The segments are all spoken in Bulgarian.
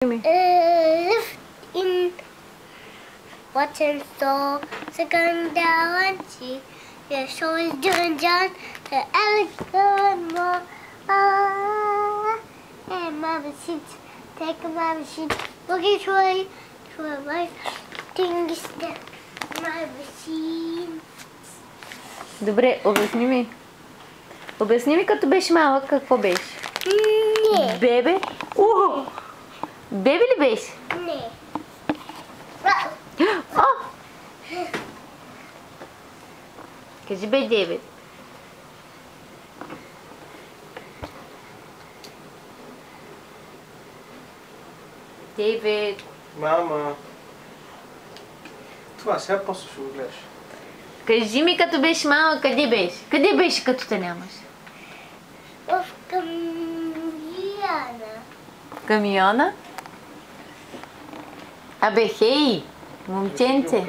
Lift in button so second down she the show is doing John the elegant more and my machine take my machine looking for my things my machine. Добре, обясни ми. Обясни ми като беше малък какво беше. Не. Бебе? Бебе ли беше? Не. О! Кажи бе, Девид. Девид. Мама. Това сега после ще го гледаш. Кажи ми като беше малък, къде беше? Къде беше като те нямаш? В камиона. Камиона? Абе, хей! Момченце!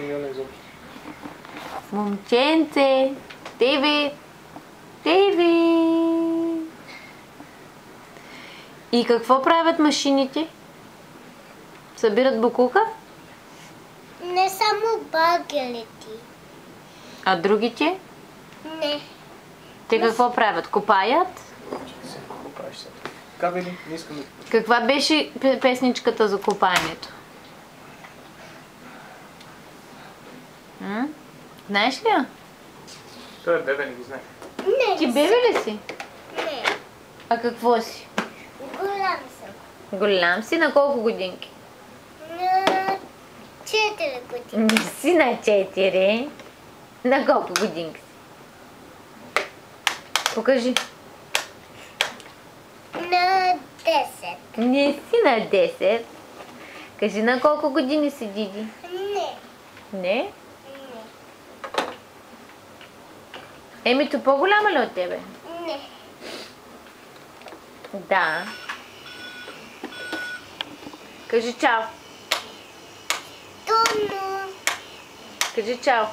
Момченце! Дейвид! Дейвид! И какво правят машините? Събират букука? Не само багелети. А другите? Не. Те какво правят? Копаят? Какво правиш сега? Кабели? Не искам да... Каква беше песничката за копаенето? Знаеш ли я? Той е бебе, не ги знае. Не. Ти бебе ли си? Не. А какво си? Голям съм. Голям си, на колко годинки? На 4 години. Не си на 4. На колко годинки си? Покажи. На 10. Не си на 10. Кажи на колко години си, Диди? Не. Не? Не. Емито по-голяма ли от тебе? Не. Да. Кажи чао. Тоно. Кажи чао.